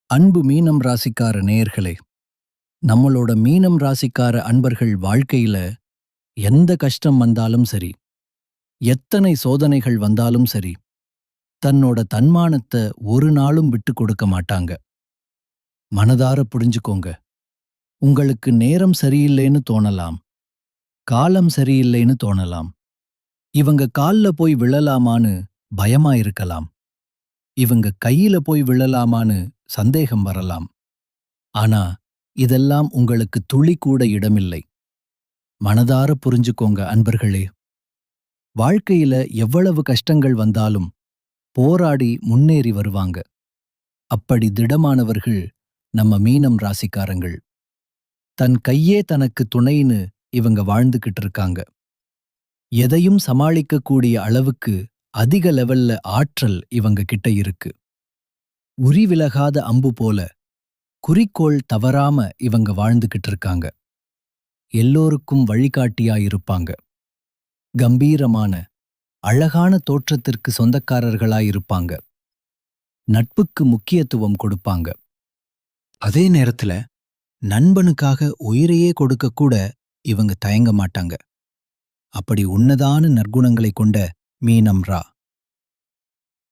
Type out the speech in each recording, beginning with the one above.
அன்பு மீனம் ராசிக்கார நேயர்களே, நம்மளோட மீனம் ராசிக்கார அன்பர்கள் வாழ்க்கையில எந்த கஷ்டம் வந்தாலும் சரி, எத்தனை சோதனைகள் வந்தாலும் சரி, தன்னோட தன்மானத்த ஒரு நாளும் விட்டுக் கொடுக்க மாட்டாங்க. மனதார புரிஞ்சுக்கோங்க. உங்களுக்கு நேரம் சரியில்லைன்னு தோணலாம், காலம் சரியில்லைன்னு தோணலாம். இவங்க கால்ல போய் விழலாமான்னு பயமா இருக்கலாம். இவங்க கையில போய் விழலாமான்னு சந்தேகம் வரலாம். ஆனா இதெல்லாம் உங்களுக்கு துளி கூட இடமில்லை. மனதார புரிஞ்சுக்கோங்க அன்பர்களே. வாழ்க்கையில எவ்வளவு கஷ்டங்கள் வந்தாலும் போராடி முன்னேறி வருவாங்க. அப்படி திடமானவர்கள் நம்ம மீனம் ராசிக்காரங்கள். தன் கையே தனக்கு துணைன்னு இவங்க வாழ்ந்துகிட்டு இருக்காங்க. எதையும் சமாளிக்கக்கூடிய அளவுக்கு அதிக லெவல்ல ஆற்றல் இவங்க கிட்ட இருக்கு. உரி விலகாத அம்பு போல குறிக்கோள் தவறாம இவங்க வாழ்ந்துகிட்டு இருக்காங்க. எல்லோருக்கும் வழிகாட்டியா இருப்பாங்க. கம்பீரமான அழகான தோற்றத்திற்கு சொந்தக்காரர்களாயிருப்பாங்க. நட்புக்கு முக்கியத்துவம் கொடுப்பாங்க. அதே நேரத்துல நண்பனுக்காக உயிரையே கொடுக்க கூட இவங்க தயங்க மாட்டாங்க. அப்படி உன்னதான நற்குணங்களை கொண்ட மீனம் ரா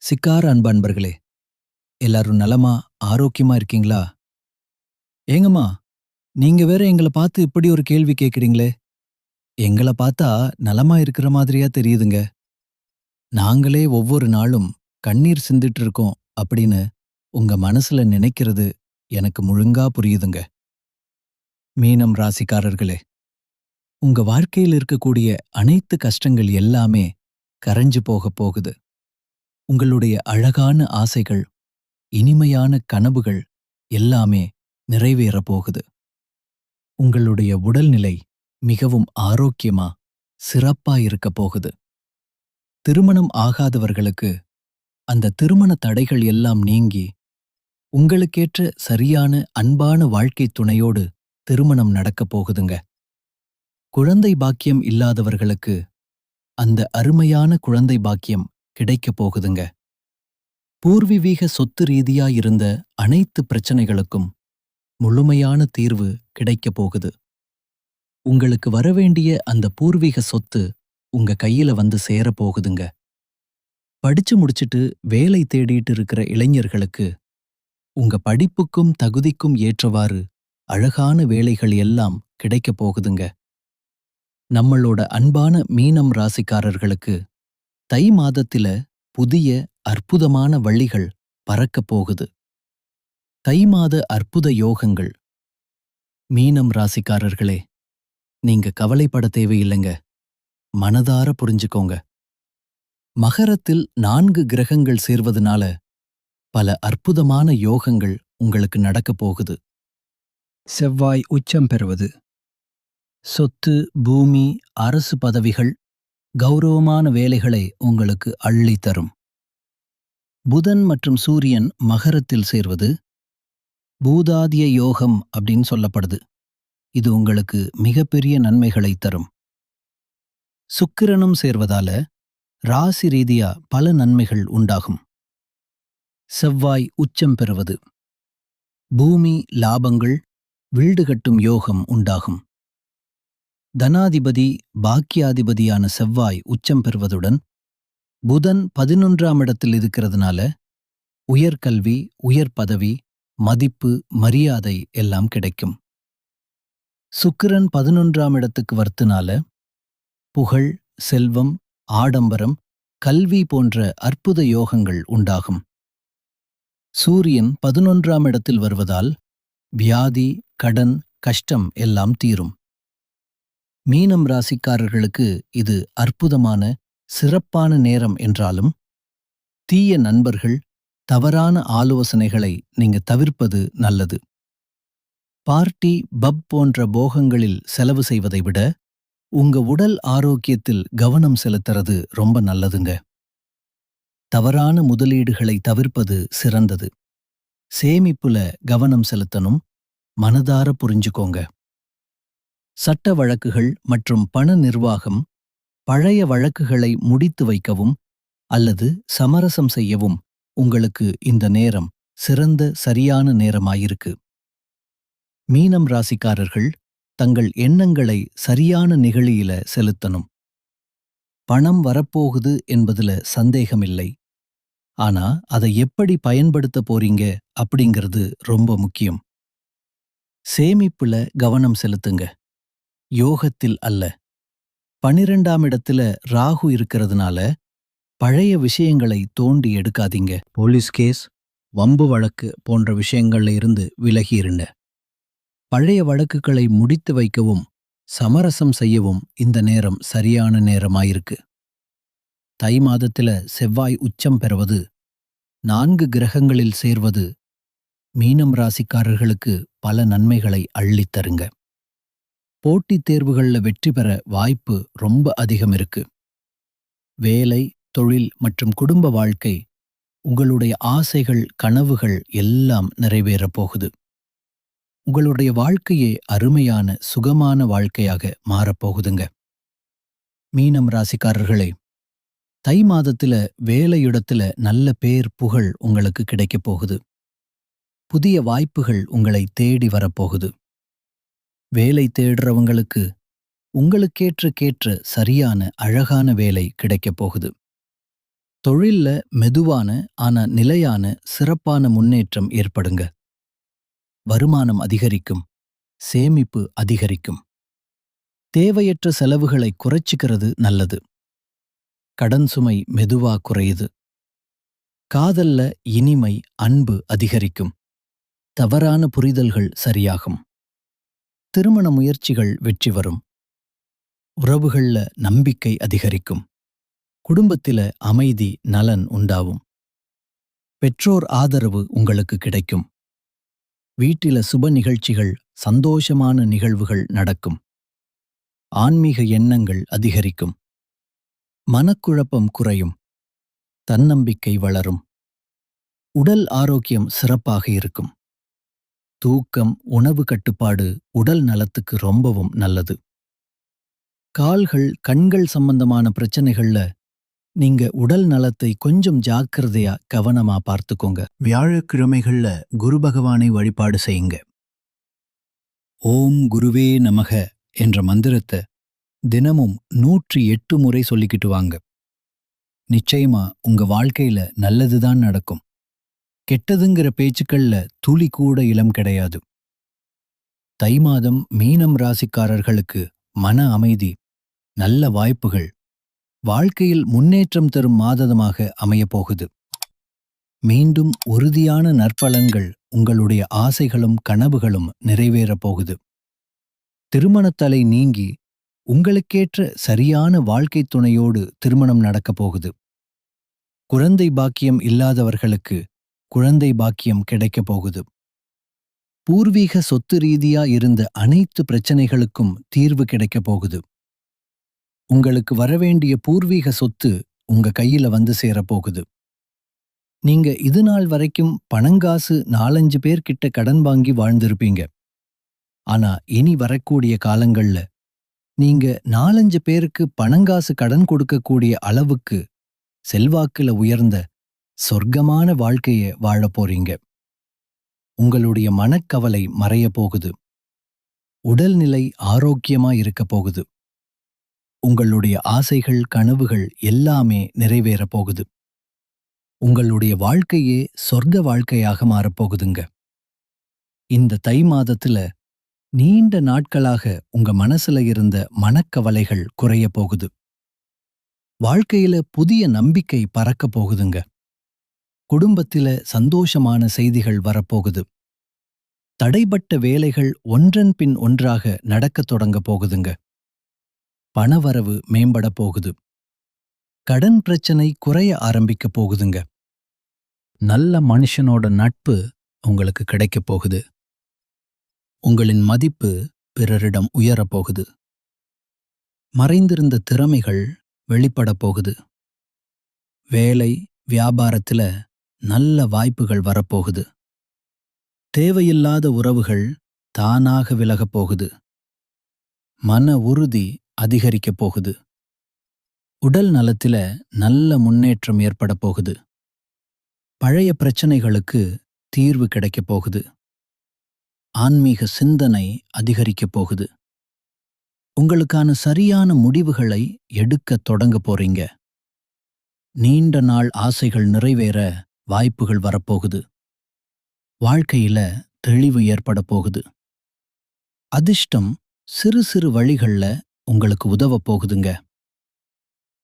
சிக்கார அன்பர்களே, எல்லாரும் நலமா ஆரோக்கியமா இருக்கீங்களா? ஏங்கம்மா, நீங்க வேற எங்களை பார்த்து இப்படி ஒரு கேள்வி கேட்குறீங்களே. எங்களை பார்த்தா நலமா இருக்கிற மாதிரியா தெரியுதுங்க. நாங்களே ஒவ்வொரு நாளும் கண்ணீர் சிந்திட்டு இருக்கோம் அப்படின்னு உங்க மனசுல நினைக்கிறது எனக்கு முழுங்கா புரியுதுங்க. மீனம் ராசிக்காரர்களே, உங்க வாழ்க்கையில் இருக்கக்கூடிய அனைத்து கஷ்டங்கள் எல்லாமே கரைஞ்சு போகப் போகுது. உங்களுடைய அழகான ஆசைகள், இனிமையான கனவுகள் எல்லாமே நிறைவேறப் போகுது. உங்களுடைய உடல்நிலை மிகவும் ஆரோக்கியமா சிறப்பா இருக்கப் போகுது. திருமணம் ஆகாதவர்களுக்கு அந்த திருமண தடைகள் எல்லாம் நீங்கி உங்களுக்கேற்ற சரியான அன்பான வாழ்க்கை துணையோடு திருமணம் நடக்கப் போகுதுங்க. குழந்தை பாக்கியம் இல்லாதவர்களுக்கு அந்த அருமையான குழந்தை பாக்கியம் கிடைக்கப் போகுதுங்க. பூர்வீக சொத்து ரீதியா இருந்த அனைத்து பிரச்சனைகளுக்கும் முழுமையான தீர்வு கிடைக்கப் போகுது. உங்களுக்கு வரவேண்டிய அந்த பூர்வீக சொத்து உங்க கையில வந்து சேரப் போகுதுங்க. படிச்சு முடிச்சிட்டு வேலை தேடிட்டு இருக்கிற இளைஞர்களுக்கு உங்க படிப்புக்கும் தகுதிக்கும் ஏற்றவாறு அழகான வேலைகள் எல்லாம் கிடைக்கப் போகுதுங்க. நம்மளோட அன்பான மீனம் ராசிக்காரர்களுக்கு தை மாதத்தில புதிய அற்புதமான வள்ளிகள் பறக்கப் போகுது. தை மாத அற்புத யோகங்கள். மீனம் ராசிக்காரர்களே, நீங்க கவலைப்பட தேவையில்லைங்க. மனதார புரிஞ்சுக்கோங்க. மகரத்தில் 4 கிரகங்கள் சேர்வதனால பல அற்புதமான யோகங்கள் உங்களுக்கு நடக்கப் போகுது. செவ்வாய் உச்சம் பெறுவது, சொத்து, பூமி, அரசு பதவிகள், கௌரவமான வேலைகளை உங்களுக்கு அள்ளி தரும். புதன் மற்றும் சூரியன் மகரத்தில் சேர்வது பூதாதிய யோகம் அப்படின்னு சொல்லப்படுது. இது உங்களுக்கு மிகப்பெரிய நன்மைகளை தரும். சுக்கிரனும் சேர்வதால ராசி ரீதியா பல நன்மைகள் உண்டாகும். செவ்வாய் உச்சம் பெறுவது பூமி, லாபங்கள், வீடு கட்டும் யோகம் உண்டாகும். தனாதிபதி, பாக்கியாதிபதியான செவ்வாய் உச்சம் பெறுவதுடன் புதன் 11ஆம் இடத்தில் இருக்கிறதுனால உயர்கல்வி, உயர் பதவி, மதிப்பு, மரியாதை எல்லாம் கிடைக்கும். சுக்கிரன் 11ஆம் இடத்துக்கு வர்றதுனால புகழ், செல்வம், ஆடம்பரம், கல்வி போன்ற அற்புத யோகங்கள் உண்டாகும். சூரியன் 11ஆம் இடத்தில் வருவதால் வியாதி, கடன், கஷ்டம் எல்லாம் தீரும். மீனம் ராசிக்காரர்களுக்கு இது அற்புதமான சிறப்பான நேரம் என்றாலும் தீய நண்பர்கள், தவறான ஆலோசனைகளை நீங்க தவிர்ப்பது நல்லது. பார்ட்டி, பப் போன்ற போகங்களில் செலவு செய்வதை விட உங்க உடல் ஆரோக்கியத்தில் கவனம் செலுத்துறது ரொம்ப நல்லதுங்க. தவறான முதலீடுகளை தவிர்ப்பது சிறந்தது. சேமிப்புல கவனம் செலுத்தணும். மனதார புரிஞ்சுக்கோங்க. சட்ட வழக்குகள் மற்றும் பண நிர்வாகம், பழைய வழக்குகளை முடித்து வைக்கவும் அல்லது சமரசம் செய்யவும் உங்களுக்கு இந்த நேரம் சிறந்த சரியான நேரமாயிருக்கு. மீனம் ராசிக்காரர்கள் தங்கள் எண்ணங்களை சரியான நிகழியில செலுத்தணும். பணம் வரப்போகுது என்பதுல சந்தேகமில்லை. ஆனா அதை எப்படி பயன்படுத்த போறீங்க அப்படிங்கிறது ரொம்ப முக்கியம். சேமிப்புல கவனம் செலுத்துங்க, யோகத்தில் அல்ல. 12ஆம் இடத்துல ராகு இருக்கிறதுனால பழைய விஷயங்களை தோண்டி எடுக்காதீங்க. போலீஸ் கேஸ், வம்பு வழக்கு போன்ற விஷயங்கள்ல இருந்து விலகி இருங்க. பழைய வழக்குகளை முடித்து வைக்கவும் சமரசம் செய்யவும் இந்த நேரம் சரியான நேரமாயிருக்கு. தை மாதத்துல செவ்வாய் உச்சம் பெறுவது, 4 கிரகங்களில் சேர்வது மீனம் ராசிக்காரர்களுக்கு பல நன்மைகளை அள்ளித் தருங்க. போட்டித் தேர்வுகள்ல வெற்றி பெற வாய்ப்பு ரொம்ப அதிகம் இருக்கு. வேலை, தொழில் மற்றும் குடும்ப வாழ்க்கை, உங்களுடைய ஆசைகள், கனவுகள் எல்லாம் நிறைவேறப் போகுது. உங்களுடைய வாழ்க்கையே அருமையான சுகமான வாழ்க்கையாக மாறப்போகுதுங்க. மீனம் ராசிக்காரர்களே, தை மாதத்துல வேலையிடத்துல நல்ல பேர் புகழ் உங்களுக்கு கிடைக்கப் போகுது. புதிய வாய்ப்புகள் உங்களை தேடி வரப்போகுது. வேலை தேடுறவங்களுக்கு உங்களுக்கேற்ற சரியான அழகான வேலை கிடைக்கப் போகுது. தொழில்ல மெதுவான ஆனா நிலையான சிறப்பான முன்னேற்றம் ஏற்படுங்க. வருமானம் அதிகரிக்கும், சேமிப்பு அதிகரிக்கும். தேவையற்ற செலவுகளை குறைச்சிக்கிறது நல்லது. கடன் சுமை மெதுவா குறையுது. காதல்ல இனிமை, அன்பு அதிகரிக்கும். தவறான புரிதல்கள் சரியாகும். திருமண முயற்சிகள் வெற்றி வரும். உறவுகள்ல நம்பிக்கை அதிகரிக்கும். குடும்பத்தில அமைதி, நலன் உண்டாவும். பெற்றோர் ஆதரவு உங்களுக்கு கிடைக்கும். வீட்டில சுப நிகழ்ச்சிகள், சந்தோஷமான நிகழ்வுகள் நடக்கும். ஆன்மீக எண்ணங்கள் அதிகரிக்கும். மனக்குழப்பம் குறையும். தன்னம்பிக்கை வளரும். உடல் ஆரோக்கியம் சிறப்பாக இருக்கும். தூக்கம், உணவு கட்டுப்பாடு உடல் நலத்துக்கு ரொம்பவும் நல்லது. கால்கள், கண்கள் சம்பந்தமான பிரச்சனைகள்ல நீங்க உடல் நலத்தை கொஞ்சம் ஜாக்கிரதையா கவனமா பார்த்துக்கோங்க. வியாழக்கிழமைகள்ல குரு பகவானை வழிபாடு செய்யுங்க. ஓம் குருவே நமக என்ற மந்திரத்தை தினமும் 108 முறை சொல்லிக்கிட்டு வாங்க. நிச்சயமா உங்க வாழ்க்கையில நல்லதுதான் நடக்கும். கெட்டதுங்கிற பேச்சுக்கள்ல துளி கூட இலம் கிடையாது. தை மாதம் மீனம் ராசிக்காரர்களுக்கு மன அமைதி, நல்ல வாய்ப்புகள், வாழ்க்கையில் முன்னேற்றம் தரும் மாதமாக அமையப்போகுது. மீண்டும் உறுதியான நற்பலன்கள், உங்களுடைய ஆசைகளும் கனவுகளும் நிறைவேறப் போகுது. திருமணத்தலை நீங்கி உங்களுக்கேற்ற சரியான வாழ்க்கைத் துணையோடு திருமணம் நடக்கப் போகுது. குழந்தை பாக்கியம் இல்லாதவர்களுக்கு குழந்தை பாக்கியம் கிடைக்கப் போகுது. பூர்வீக சொத்து ரீதியா இருந்த அனைத்து பிரச்சனைகளுக்கும் தீர்வு கிடைக்கப் போகுது. உங்களுக்கு வரவேண்டிய பூர்வீக சொத்து உங்க கையில வந்து சேரப்போகுது. நீங்க இது நாள் வரைக்கும் பணங்காசு 4-5 பேர்கிட்ட கடன் வாங்கி வாழ்ந்திருப்பீங்க. ஆனா இனி வரக்கூடிய காலங்கள்ல நீங்க 4-5 பேருக்கு பணங்காசு கடன் கொடுக்கக்கூடிய அளவுக்கு செல்வாக்குல உயர்ந்த சொர்க்கமான வாழ்க்கைய வாழப் போறீங்க. உங்களுடைய மனக்கவலை மறைய போகுது. உடல்நிலை ஆரோக்கியமா இருக்க போகுது. உங்களுடைய ஆசைகள், கனவுகள் எல்லாமே நிறைவேறப் போகுது. உங்களுடைய வாழ்க்கையே சொர்க்க வாழ்க்கையாக மாறப்போகுதுங்க. இந்த தை மாதத்துல நீண்ட நாட்களாக உங்க மனசுல இருந்த மனக்கவலைகள் குறைய போகுது. வாழ்க்கையில புதிய நம்பிக்கை பறக்க போகுதுங்க. குடும்பத்தில சந்தோஷமான செய்திகள் வரப்போகுது. தடைபட்ட வேலைகள் ஒன்றன் பின் ஒன்றாக நடக்கத் தொடங்க போகுதுங்க. பணவரவு மேம்பட போகுது. கடன் பிரச்சனை குறைய ஆரம்பிக்க போகுதுங்க. நல்ல மனுஷனோட நட்பு உங்களுக்கு கிடைக்கப் போகுது. உங்களின் மதிப்பு பிறரிடம் உயரப்போகுது. மறைந்திருந்த திறமைகள் வெளிப்படப் போகுது. வேலை, வியாபாரத்துல நல்ல வாய்ப்புகள் வரப்போகுது. தேவையில்லாத உறவுகள் தானாக விலகப் போகுது. மன உறுதி அதிகரிக்கப் போகுது. உடல் நலத்தில நல்ல முன்னேற்றம் ஏற்பட போகுது. பழைய பிரச்சனைகளுக்கு தீர்வு கிடைக்கப் போகுது. ஆன்மீக சிந்தனை அதிகரிக்கப் போகுது. உங்களுக்கான சரியான முடிவுகளை எடுக்கத் தொடங்கப் போறீங்க. நீண்ட நாள் ஆசைகள் நிறைவேற வாய்ப்புகள் வரப்போகுது. வாழ்க்கையில தெளிவு ஏற்பட போகுது. அதிர்ஷ்டம் சிறு சிறு வழிகள்ல உங்களுக்கு உதவப் போகுதுங்க.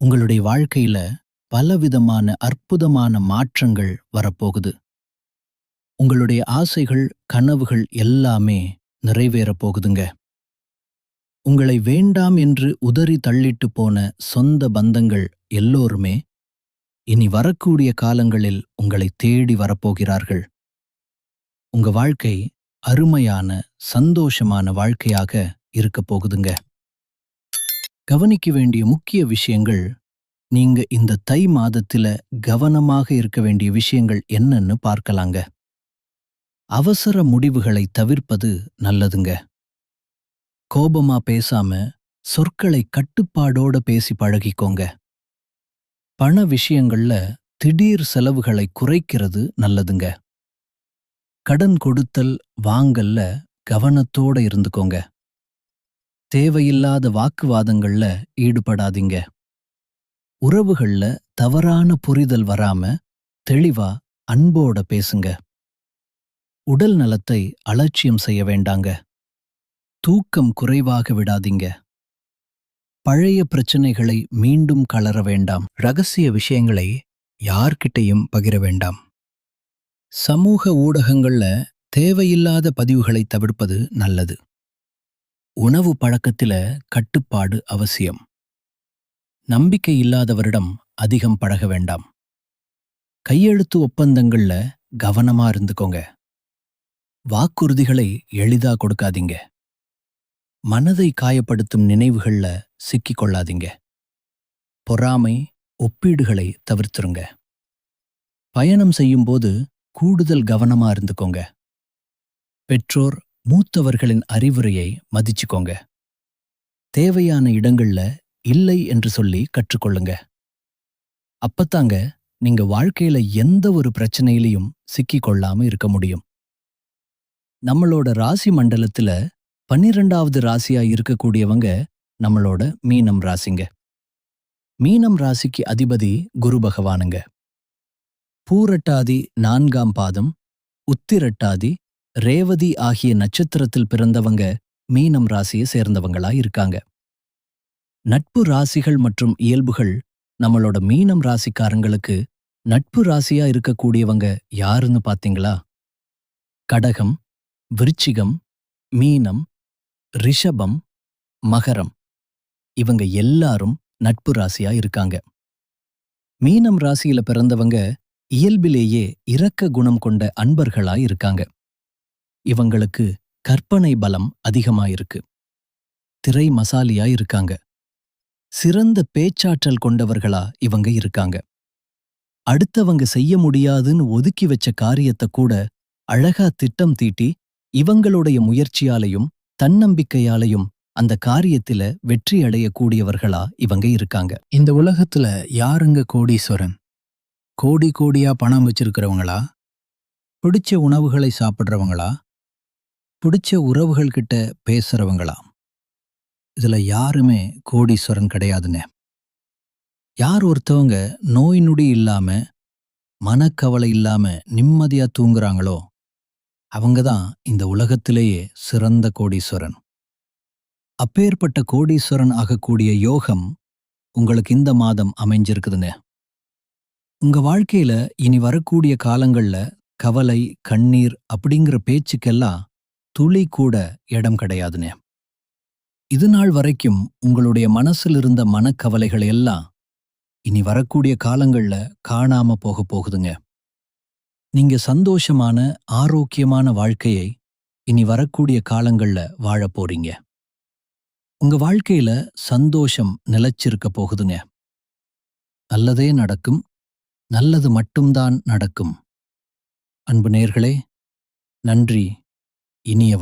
உங்களுடைய வாழ்க்கையில பலவிதமான அற்புதமான மாற்றங்கள் வரப்போகுது. உங்களுடைய ஆசைகள், கனவுகள் எல்லாமே நிறைவேறப் போகுதுங்க. உங்களை வேண்டாம் என்று உதறி தள்ளிட்டு போன சொந்த பந்தங்கள் எல்லோருமே இனி வரக்கூடிய காலங்களில் உங்களை தேடி வரப்போகிறார்கள். உங்க வாழ்க்கை அருமையான, சந்தோஷமான வாழ்க்கையாக இருக்கப் போகுதுங்க. கவனிக்க வேண்டிய முக்கிய விஷயங்கள், நீங்க இந்த தை மாதத்தில கவனமாக இருக்க வேண்டிய விஷயங்கள் என்னன்னு பார்க்கலாங்க. அவசர முடிவுகளை தவிர்ப்பது நல்லதுங்க. கோபமா பேசாம சொற்களை கட்டுப்பாடோட பேசி பழகிக்கோங்க. பண விஷயங்கள்ல திடீர் செலவுகளை குறைக்கிறது நல்லதுங்க. கடன் கொடுத்தல் வாங்கல்ல கவனத்தோட இருந்துக்கோங்க. தேவையில்லாத வாக்குவாதங்கள்ல ஈடுபடாதீங்க. உறவுகள்ல தவறான புரிதல் வராம தெளிவா, அன்போட பேசுங்க. உடல் நலத்தை அலட்சியம் செய்ய வேண்டாங்க. தூக்கம் குறைவாக விடாதீங்க. பழைய பிரச்சனைகளை மீண்டும் கலர வேண்டாம். ரகசிய விஷயங்களை யார்கிட்டையும் பகிர வேண்டாம். சமூக ஊடகங்கள்ல தேவையில்லாத பதிவுகளை தவிர்ப்பது நல்லது. உணவு பழக்கத்தில கட்டுப்பாடு அவசியம். நம்பிக்கை இல்லாதவரிடம் அதிகம் பழக வேண்டாம். கையெழுத்து ஒப்பந்தங்கள்ல கவனமா இருந்துக்கோங்க. வாக்குறுதிகளை எளிதா கொடுக்காதீங்க. மனதை காயப்படுத்தும் நினைவுகள்ல சிக்கிக் கொள்ளாதீங்க. பொறாமை, ஒப்பீடுகளை தவிர்த்துருங்க. பயணம் செய்யும்போது கூடுதல் கவனமா இருந்துக்கோங்க. பெற்றோர், மூத்தவர்களின் அறிவுரையை மதிச்சுக்கோங்க. தேவையான இடங்கள்ல இல்லை என்று சொல்லி கற்றுக்கொள்ளுங்க. அப்பத்தாங்க நீங்க வாழ்க்கையில எந்த ஒரு பிரச்சனையிலையும் சிக்கிக் கொள்ளாம இருக்க முடியும். நம்மளோட ராசி மண்டலத்துல 12வது ராசியா இருக்கக்கூடியவங்க நம்மளோட மீனம் ராசிங்க. மீனம் ராசிக்கு அதிபதி குரு பகவானுங்க. பூரட்டாதி 4ஆம் பாதம், உத்திரட்டாதி, ரேவதி ஆகிய நட்சத்திரத்தில் பிறந்தவங்க மீனம் ராசியை சேர்ந்தவங்களா இருக்காங்க. நட்பு ராசிகள் மற்றும் இயல்புகள் நம்மளோட மீனம் ராசிக்காரங்களுக்கு நட்பு ராசியா இருக்கக்கூடியவங்க யாருன்னு பாத்தீங்களா? கடகம், விருச்சிகம், மீனம், ரிஷபம், மகரம், இவங்க எல்லாரும் நட்பு ராசியா இருக்காங்க. மீனம் ராசியில பிறந்தவங்க இயல்பிலேயே இரக்க குணம் கொண்ட அன்பர்களா இருக்காங்க. இவங்களுக்கு கற்பனை பலம் அதிகமாயிருக்கு. திரை மசாலியா இருக்காங்க. சிறந்த பேச்சாற்றல் கொண்டவர்களா இவங்க இருக்காங்க. அடுத்தவங்க செய்ய முடியாதுன்னு ஒதுக்கி வச்ச காரியத்தை கூட அழகா திட்டம் தீட்டி இவங்களுடைய முயற்சியாலையும் தன்னம்பிக்கையாலையும் அந்த காரியத்தில வெற்றி அடையக்கூடியவர்களா இவங்க இருக்காங்க. இந்த உலகத்துல யாருங்க கோடீஸ்வரன்? கோடி கோடியா பணம் வச்சிருக்கிறவங்களா? பிடிச்ச உணவுகளை சாப்பிட்றவங்களா? பிடிச்ச உறவுகள் கிட்ட பேசுறவங்களா? இதுல யாருமே கோடீஸ்வரன் கிடையாதுங்க. யார் ஒருத்தவங்க நோய் நொடி இல்லாம, மனக்கவலை இல்லாம நிம்மதியா தூங்குறாங்களோ அவங்கதான் இந்த உலகத்திலேயே சிறந்த கோடீஸ்வரன். அப்பேற்பட்ட கோடீஸ்வரன் ஆகக்கூடிய யோகம் உங்களுக்கு இந்த மாதம் அமைஞ்சிருக்குதுங்க. உங்க வாழ்க்கையில இனி வரக்கூடிய காலங்கள்ல கவலை, கண்ணீர் அப்படிங்கிற பேச்சுக்கெல்லாம் துளி கூட இடம் கிடையாதுங்க. இது நாள் வரைக்கும் உங்களுடைய மனசில் இருந்த மனக்கவலைகள் எல்லாம் இனி வரக்கூடிய காலங்கள்ல காணாம போக போகுதுங்க. நீங்க சந்தோஷமான, ஆரோக்கியமான வாழ்க்கையை இனி வரக்கூடிய காலங்கள்ல வாழப் போறீங்க. உங்க வாழ்க்கையில சந்தோஷம் நிலைச்சிருக்க போகுதுங்க. நல்லதே நடக்கும். நல்லது மட்டும்தான் நடக்கும். அன்பு நேயர்களே, நன்றி. இனிய